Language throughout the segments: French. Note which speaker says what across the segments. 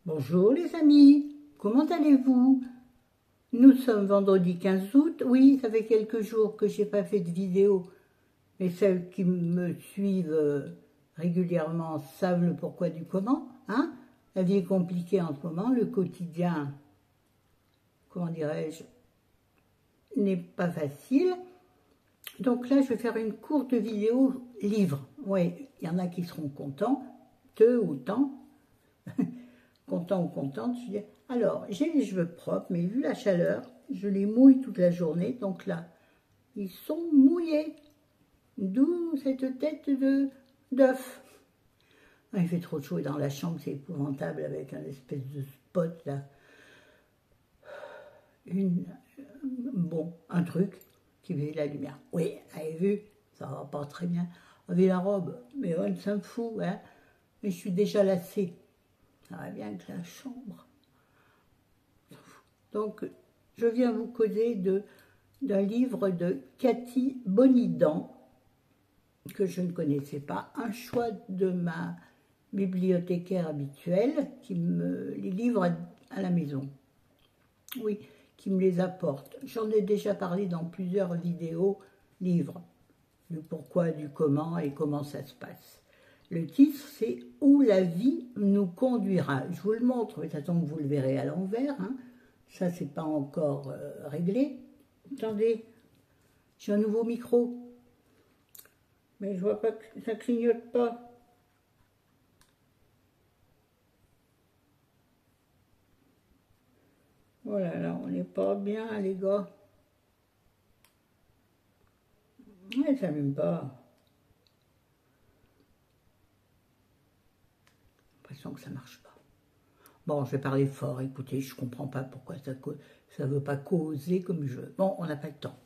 Speaker 1: Bonjour les amis, comment allez-vous? Nous sommes vendredi 15 août, oui, ça fait quelques jours que je n'ai pas fait de vidéo, mais celles qui me suivent régulièrement savent le pourquoi du comment, hein. La vie est compliquée en ce moment, le quotidien, comment dirais-je, n'est pas facile. Donc là, je vais faire une courte vidéo livre. Oui, il y en a qui seront contents, peu ou tant. Content ou contente, je dis, alors j'ai les cheveux propres, mais vu la chaleur, je les mouille toute la journée, donc là, ils sont mouillés, d'où cette tête d'œuf. Il fait trop chaud dans la chambre, c'est épouvantable, avec un espèce de spot là, un truc qui fait la lumière. Oui, vous avez vu, ça va pas très bien, avec la robe, mais on s'en fout, hein, mais je suis déjà lassée. Ça va bien que la chambre. Donc, je viens vous causer d'un livre de Cathy Bonidan, que je ne connaissais pas, un choix de ma bibliothécaire habituelle, qui me les livre à la maison. Oui, qui me les apporte. J'en ai déjà parlé dans plusieurs vidéos, livres, du pourquoi, du comment et comment ça se passe. Le titre, c'est « Où la vie nous conduira ». Je vous le montre, mais de toute façon, vous le verrez à l'envers. Hein. Ça, c'est pas encore réglé. Attendez, j'ai un nouveau micro. Mais je vois pas que ça clignote pas. Oh là là, on n'est pas bien, les gars. Ouais, ça m'aime pas. J'ai l'impression que ça marche pas. Bon, je vais parler fort, écoutez, je comprends pas pourquoi ça veut pas causer comme je veux. Bon, on n'a pas le temps.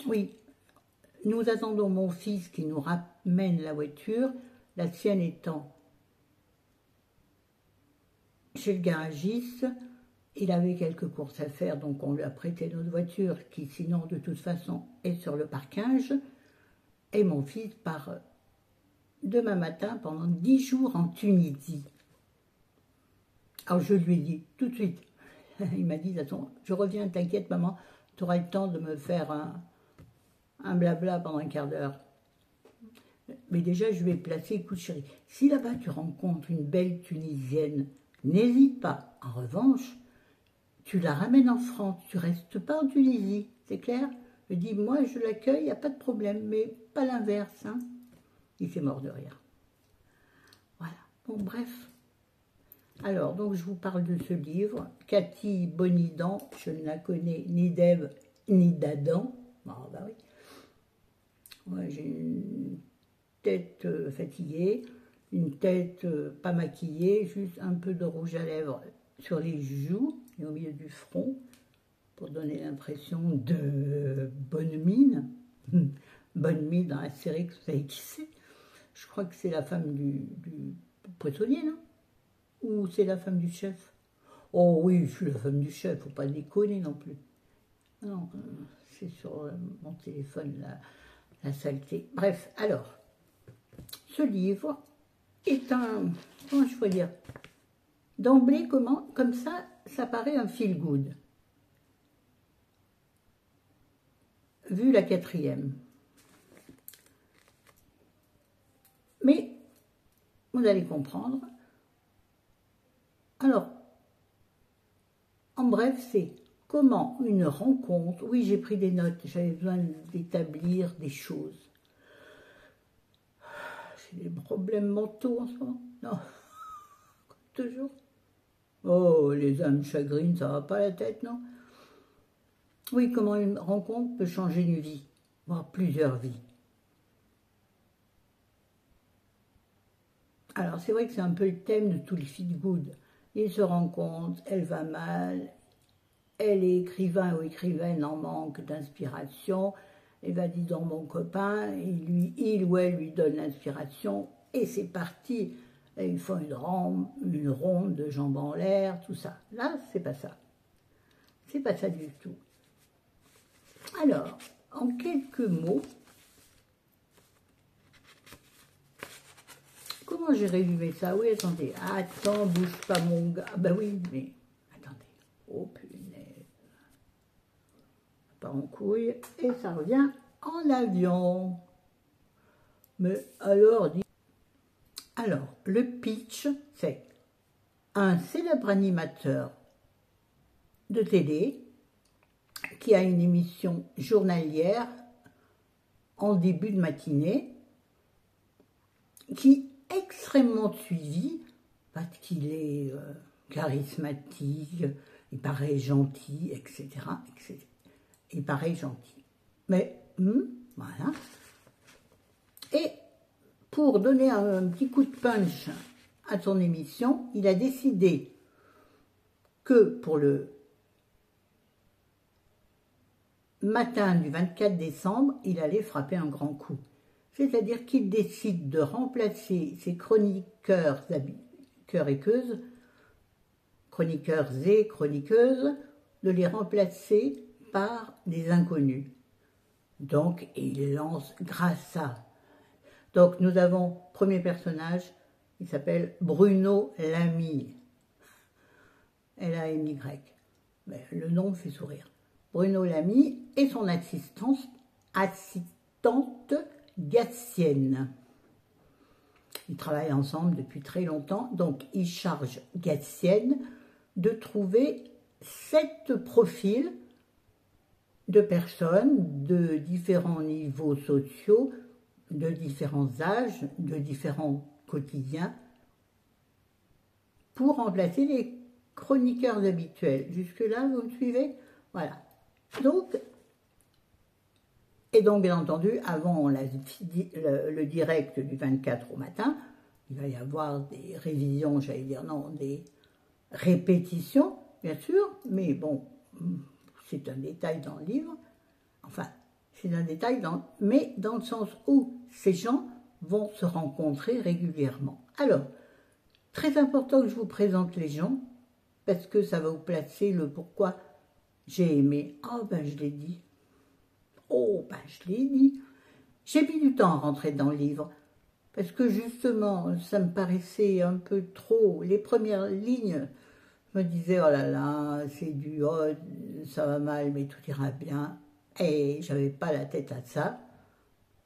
Speaker 1: Oui, nous attendons mon fils qui nous ramène la voiture, la sienne étant chez le garagiste. Il avait quelques courses à faire, donc on lui a prêté notre voiture, qui sinon de toute façon est sur le parquage. Et mon fils part demain matin pendant 10 jours en Tunisie. Alors je lui ai dit tout de suite, il m'a dit, attends, je reviens, t'inquiète maman, tu auras le temps de me faire un blabla pendant un quart d'heure. Mais déjà je lui ai placé, écoute chérie, si là-bas tu rencontres une belle Tunisienne, n'hésite pas. En revanche, tu la ramènes en France, tu restes pas en Tunisie, c'est clair? Je dis, moi je l'accueille, il n'y a pas de problème, mais pas l'inverse. Hein. Il s'est mort de rire. Voilà, bon bref. Alors, donc je vous parle de ce livre, Cathy Bonidan, je ne la connais ni d'Ève ni d'Adam. Ah bah oui. Ouais, j'ai une tête fatiguée, une tête pas maquillée, juste un peu de rouge à lèvres sur les joues et au milieu du front, pour donner l'impression de bonne mine. Bonne mine dans la série, que vous savez qui c'est. Je crois que c'est la femme du poissonnier, non? Ou c'est la femme du chef? Oh oui, je suis la femme du chef, faut pas déconner non plus. Non, c'est sur mon téléphone, la saleté. Bref, alors, ce livre est comment je peux dire, d'emblée, comme ça paraît un feel good. Vu la 4e. Mais, vous allez comprendre. Alors, en bref, c'est comment une rencontre, oui j'ai pris des notes, j'avais besoin d'établir des choses. J'ai des problèmes mentaux en ce moment, non, toujours. Oh, les âmes chagrines, ça va pas la tête, non? Oui, comment une rencontre peut changer une vie, voire plusieurs vies. Alors, c'est vrai que c'est un peu le thème de tout le feel good. Ils se rencontrent, elle va mal, elle est écrivain ou écrivaine en manque d'inspiration, elle va dire dans mon copain, et il ou elle lui donne l'inspiration, et c'est parti. Et ils font une ronde de jambes en l'air, tout ça. Là, c'est pas ça. C'est pas ça du tout. Alors, en quelques mots, comment j'ai résumé ça? Oui, attendez. Attends, bouge pas mon gars. Ah bah oui, mais attendez. Oh punaise. Ça part en couille et ça revient en avion. Mais alors, le pitch, c'est un célèbre animateur de télé qui a une émission journalière en début de matinée, qui est extrêmement suivi parce qu'il est charismatique, il paraît gentil, etc., etc. Il paraît gentil. Mais, voilà. Et pour donner un petit coup de punch à son émission, il a décidé que pour le matin du 24 décembre, il allait frapper un grand coup. C'est-à-dire qu'il décide de remplacer ses chroniqueurs et chroniqueuses, de les remplacer par des inconnus. Donc, il lance grâce à... Donc, nous avons, premier personnage, il s'appelle Bruno Lamy. L-A-M-Y. Mais le nom me fait sourire. Bruno Lamy et son assistante Gatienne. Ils travaillent ensemble depuis très longtemps, donc ils chargent Gatienne de trouver 7 profils de personnes de différents niveaux sociaux, de différents âges, de différents quotidiens, pour remplacer les chroniqueurs habituels. Jusque-là, vous me suivez? Voilà. Donc, bien entendu, avant le direct du 24 au matin, il va y avoir des révisions, j'allais dire non, des répétitions, bien sûr, mais bon, c'est un détail dans le livre, enfin, c'est un détail, mais dans le sens où ces gens vont se rencontrer régulièrement. Alors, très important que je vous présente les gens, parce que ça va vous placer le pourquoi j'ai aimé. Oh, ben je l'ai dit. Oh, ben je l'ai dit. J'ai mis du temps à rentrer dans le livre, parce que justement, ça me paraissait un peu trop. Les premières lignes me disaient, oh là là, c'est du, oh, ça va mal, mais tout ira bien. Et j'avais pas la tête à ça.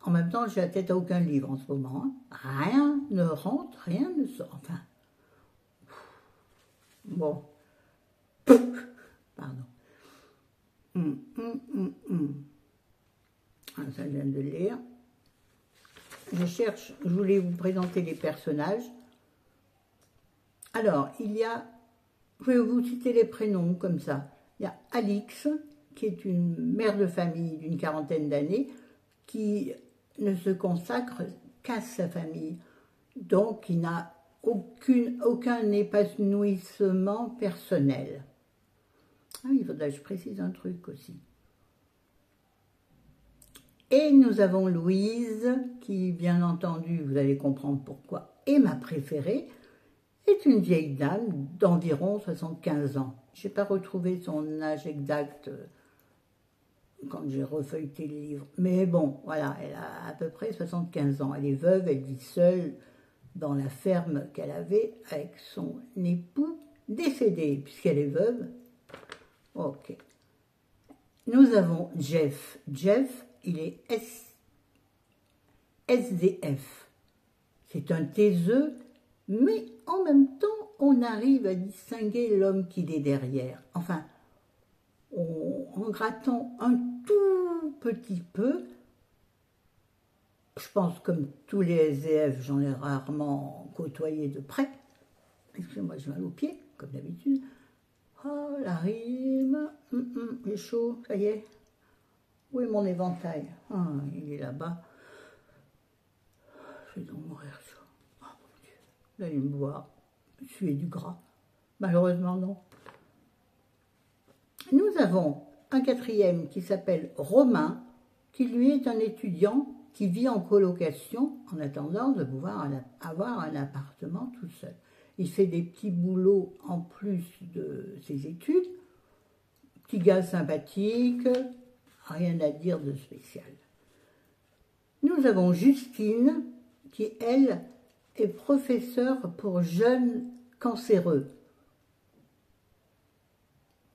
Speaker 1: En même temps, j'ai la tête à aucun livre en ce moment. Rien ne rentre, rien ne sort. Enfin, bon. Pardon. Ah, ça je viens de lire. Je voulais vous présenter les personnages. Alors, je vais vous citer les prénoms comme ça. Il y a Alix, qui est une mère de famille d'une 40aine d'années, qui ne se consacre qu'à sa famille, donc qui n'a aucun épanouissement personnel. Ah, il faudrait que je précise un truc aussi. Et nous avons Louise, qui, bien entendu, vous allez comprendre pourquoi, est ma préférée, est une vieille dame d'environ 75 ans. Je n'ai pas retrouvé son âge exact quand j'ai refeuilleté le livre. Mais bon, voilà, elle a à peu près 75 ans. Elle est veuve, elle vit seule dans la ferme qu'elle avait avec son époux décédé, puisqu'elle est veuve. Ok. Nous avons Jeff. Jeff, il est SDF. C'est un taiseux, mais en même temps, on arrive à distinguer l'homme qu'il est derrière. Enfin, en grattant un tout petit peu, je pense comme tous les SDF, j'en ai rarement côtoyé de près. Excusez-moi, j'ai mal aux pieds, comme d'habitude. Oh, la rime, il est chaud, ça y est. Où est mon éventail? Ah, il est là-bas. Je vais donc mourir chaud. Oh mon Dieu. Vous allez me voir suer du gras. Malheureusement, non. Nous avons un 4e qui s'appelle Romain, qui lui est un étudiant qui vit en colocation en attendant de pouvoir avoir un appartement tout seul. Il fait des petits boulots en plus de ses études. Petit gars sympathique, rien à dire de spécial. Nous avons Justine, qui, elle, est professeur pour jeunes cancéreux.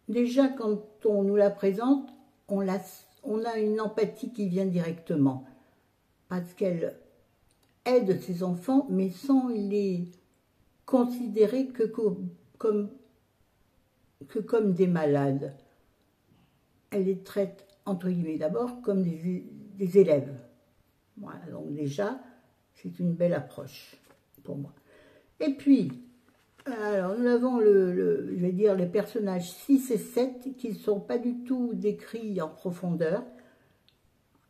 Speaker 1: Déjà, quand on nous la présente, on a une empathie qui vient directement, parce qu'elle aide ses enfants, mais sans les considérer que comme des malades. Elle les traite, entre guillemets, d'abord comme des élèves. Voilà, donc déjà, c'est une belle approche pour moi. Et puis, alors nous avons je vais dire, les personnages 6 et 7 qui ne sont pas du tout décrits en profondeur,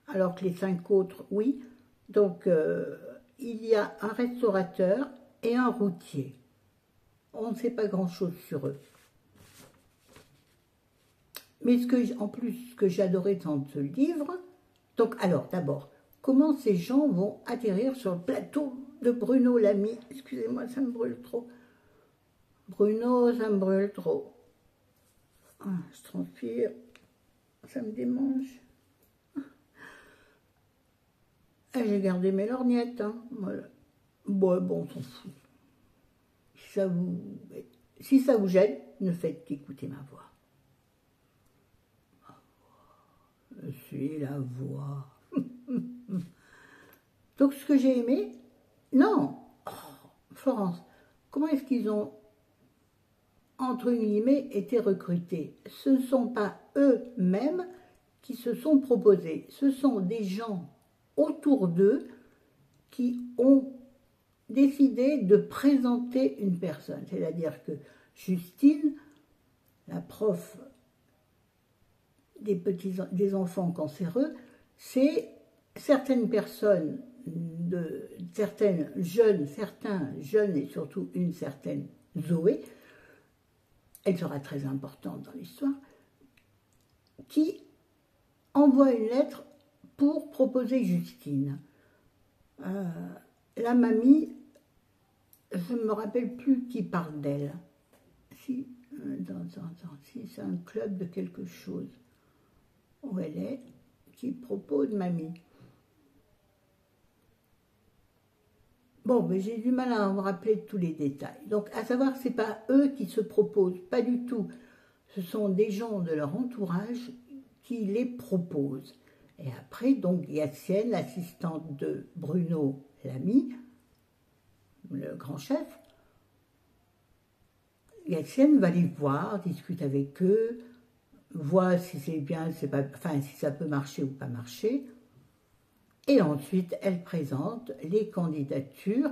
Speaker 1: alors que les 5 autres, oui. Donc, il y a un restaurateur et un routier. On ne sait pas grand-chose sur eux. Mais en plus, ce que j'adorais dans ce livre, donc alors d'abord, comment ces gens vont atterrir sur le plateau de Bruno Lamy. Excusez-moi, ça me brûle trop. Bruno, ça me brûle trop. Ah, je transpire, ça me démange. Ah, j'ai gardé mes lorgnettes, hein. Voilà. Bon, on s'en fout. Si ça vous gêne, ne faites qu'écouter ma voix. Je suis la voix. Donc, ce que j'ai aimé, non, Florence, comment est-ce qu'ils ont, entre guillemets, été recrutés? Ce ne sont pas eux-mêmes qui se sont proposés, ce sont des gens autour d'eux qui ont décidé de présenter une personne. C'est-à-dire que Justine, la prof des enfants cancéreux, c'est certaines personnes, certains jeunes et surtout une certaine Zoé, elle sera très importante dans l'histoire, qui envoie une lettre pour proposer Justine. La mamie, je ne me rappelle plus qui parle d'elle. Si c'est un club de quelque chose où elle est, qui propose mamie. Bon, mais j'ai du mal à me rappeler tous les détails. Donc, à savoir que ce n'est pas eux qui se proposent, pas du tout. Ce sont des gens de leur entourage qui les proposent. Et après, donc, Yassienne, l'assistante de Bruno Lamy, le grand chef, Yassienne va les voir, discute avec eux, voit si c'est bien, c'est pas, enfin, si ça peut marcher ou pas marcher. Et ensuite, elle présente les candidatures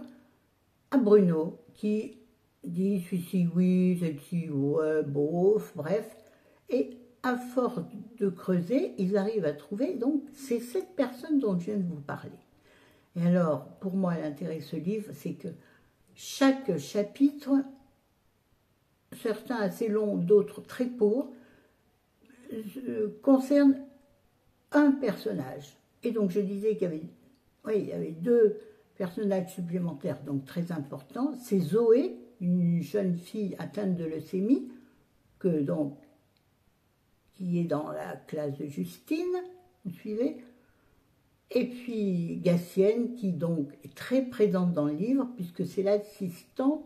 Speaker 1: à Bruno, qui dit celui-ci oui, celle-ci ouais, bof, bref. Et à force de creuser, ils arrivent à trouver, donc, c'est cette personne dont je viens de vous parler. Et alors, pour moi, l'intérêt de ce livre, c'est que chaque chapitre, certains assez longs, d'autres très courts, concerne un personnage. Et donc, je disais qu'il y avait deux personnages supplémentaires, donc très importants. C'est Zoé, une jeune fille atteinte de leucémie, qui est dans la classe de Justine, vous suivez? Et puis Gassienne, qui donc est très présente dans le livre, puisque c'est l'assistante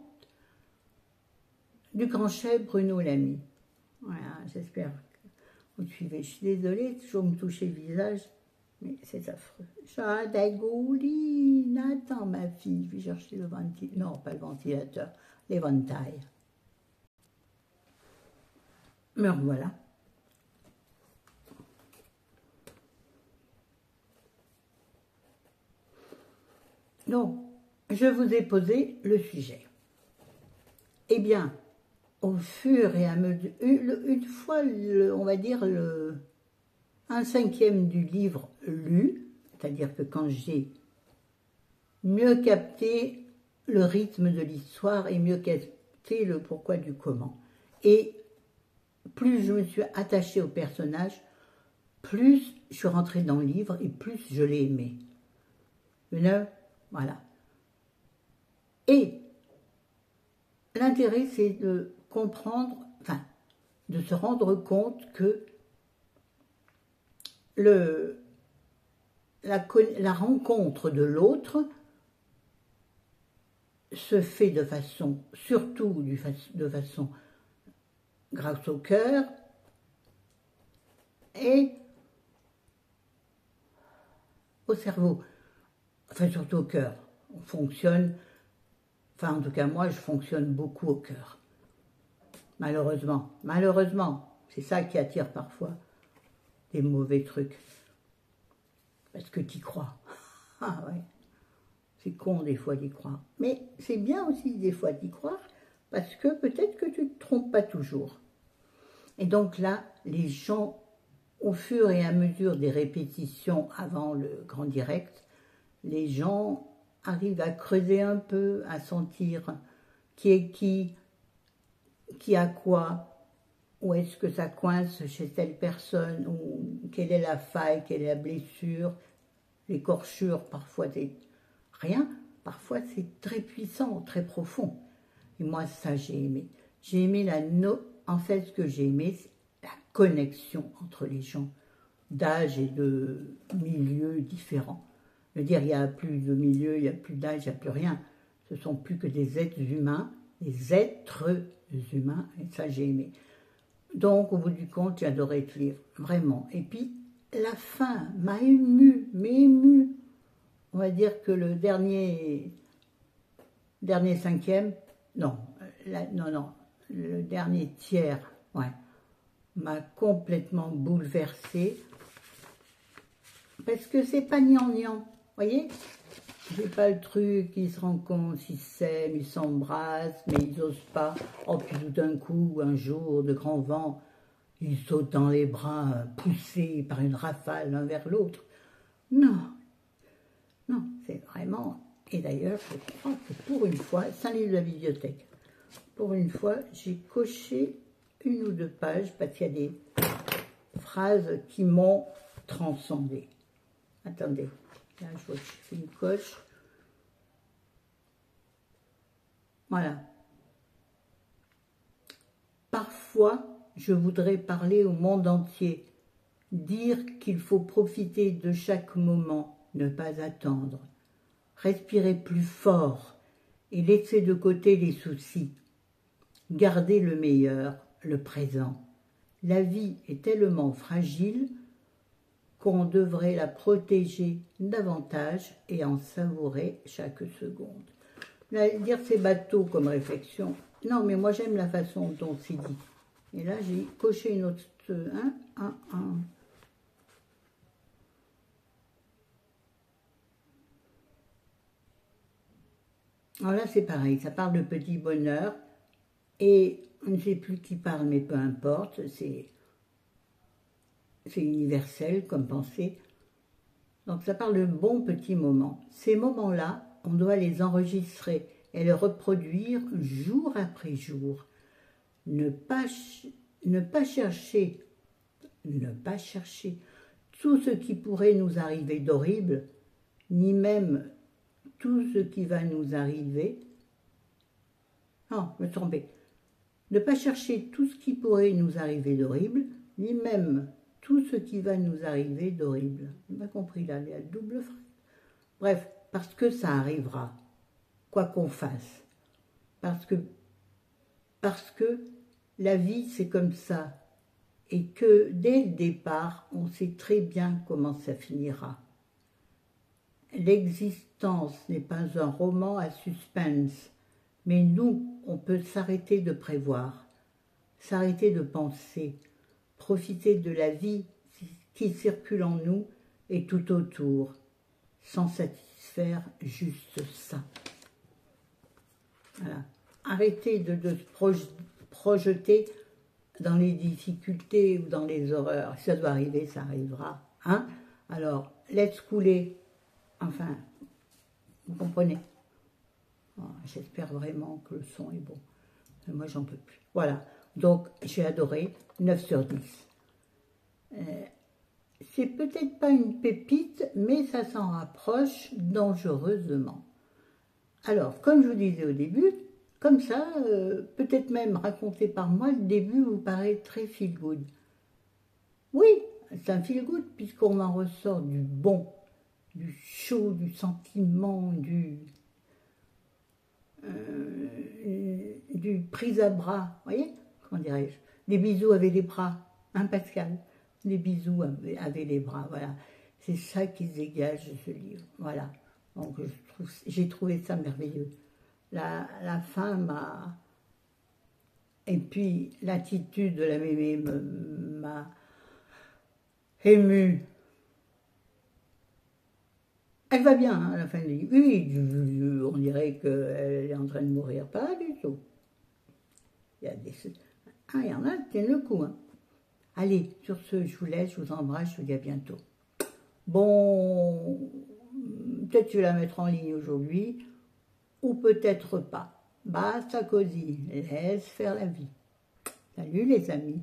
Speaker 1: du grand chef Bruno Lamy. Voilà, j'espère que vous suivez. Je suis désolée, toujours me toucher le visage, mais c'est affreux. Chadagouline, attends ma fille, je vais chercher le ventilateur. Non, pas le ventilateur, l'éventail. Mais voilà. Donc, je vous ai posé le sujet. Eh bien, au fur et à mesure, une fois, on va dire, un cinquième du livre lu, c'est-à-dire que quand j'ai mieux capté le rythme de l'histoire et mieux capté le pourquoi du comment, et plus je me suis attachée au personnage, plus je suis rentrée dans le livre et plus je l'ai aimé. Voilà. Et l'intérêt, c'est de comprendre, enfin, de se rendre compte que la rencontre de l'autre se fait de façon, surtout de façon grâce au cœur et au cerveau, enfin surtout au cœur. On fonctionne, enfin en tout cas moi je fonctionne beaucoup au cœur. Malheureusement, c'est ça qui attire parfois des mauvais trucs. Parce que tu y crois. Ah ouais, c'est con des fois d'y croire. Mais c'est bien aussi des fois d'y croire, parce que peut-être que tu ne te trompes pas toujours. Et donc là, les gens, au fur et à mesure des répétitions avant le grand direct, les gens arrivent à creuser un peu, à sentir qui est qui a quoi, où est-ce que ça coince chez telle personne, ou quelle est la faille, quelle est la blessure, l'écorchure, parfois c'est rien, parfois c'est très puissant, très profond. Et moi, ça, j'ai aimé. J'ai aimé en fait, ce que j'ai aimé, c'est la connexion entre les gens, d'âge et de milieux différents. Je veux dire, il n'y a plus de milieu, il n'y a plus d'âge, il n'y a plus rien. Ce ne sont plus que des êtres humains, et ça, j'ai aimé. Donc, au bout du compte, j'ai adoré ce livre, vraiment. Et puis, la fin m'a émue, On va dire que le dernier cinquième, non, le dernier tiers, ouais, m'a complètement bouleversée. Parce que c'est pas gnangnan, voyez? C'est pas le truc, ils se rencontrent, ils s'aiment, ils s'embrassent, mais ils osent pas. Oh, puis tout d'un coup, un jour de grand vent, ils sautent dans les bras, poussés par une rafale l'un vers l'autre. Non, c'est vraiment... Et d'ailleurs, je crois que pour une fois, c'est un livre de la bibliothèque, pour une fois, j'ai coché une ou deux pages, parce qu'il y a des phrases qui m'ont transcendée. Attendez, là je vois que je fais une coche. Voilà. Parfois, je voudrais parler au monde entier, dire qu'il faut profiter de chaque moment, ne pas attendre, respirer plus fort et laisser de côté les soucis, garder le meilleur, le présent. La vie est tellement fragile qu'on devrait la protéger davantage et en savourer chaque seconde. Là, dire c'est bateau comme réflexion. Non, mais moi j'aime la façon dont c'est dit. Et là, j'ai coché une autre... Alors là, c'est pareil, ça parle de petit bonheur. Et on ne sait plus qui parle, mais peu importe, c'est universel comme pensée. Donc ça parle de bons petits moments. Ces moments-là, on doit les enregistrer et les reproduire jour après jour. Ne pas chercher tout ce qui pourrait nous arriver d'horrible, ni même tout ce qui va nous arriver. Non, je me trompais. Ne pas chercher tout ce qui pourrait nous arriver d'horrible, ni même tout ce qui va nous arriver d'horrible. Je n'ai pas compris là, il y a le double phrase. Bref, parce que ça arrivera, quoi qu'on fasse. Parce que la vie, c'est comme ça. Et que dès le départ, on sait très bien comment ça finira. L'existence n'est pas un roman à suspense, mais nous, on peut s'arrêter de prévoir, s'arrêter de penser, profiter de la vie qui circule en nous et tout autour, sans satisfaire juste ça. Voilà. Arrêtez de se projeter dans les difficultés ou dans les horreurs. Si ça doit arriver, ça arrivera. Hein? Alors, laisse couler. Enfin, vous comprenez? Oh, j'espère vraiment que le son est bon. Moi, j'en peux plus. Voilà. Donc, j'ai adoré. 9 sur 10. C'est peut-être pas une pépite, mais ça s'en rapproche dangereusement. Alors, comme je vous disais au début, comme ça, peut-être même raconté par moi, le début vous paraît très feel good. Oui, c'est un feel good puisqu'on en ressort du bon, du chaud, du sentiment, du prise à bras, vous voyez, comment dirais-je, des bisous avec les bras, hein Pascal, des bisous avec les bras, voilà. C'est ça qui se dégage de ce livre, voilà. Donc j'ai trouvé ça merveilleux. La fin m'a... Et puis l'attitude de la mémé m'a émue. Elle va bien, hein, à la fin du livre. Oui, on dirait qu'elle est en train de mourir. Pas du tout. Il y a des... Ah, il y en a qui tiennent le coup. Hein. Allez, sur ce, je vous laisse, je vous embrasse, je vous dis à bientôt. Bon, peut-être je vais la mettre en ligne aujourd'hui, ou peut-être pas. Basta così, laisse faire la vie. Salut les amis.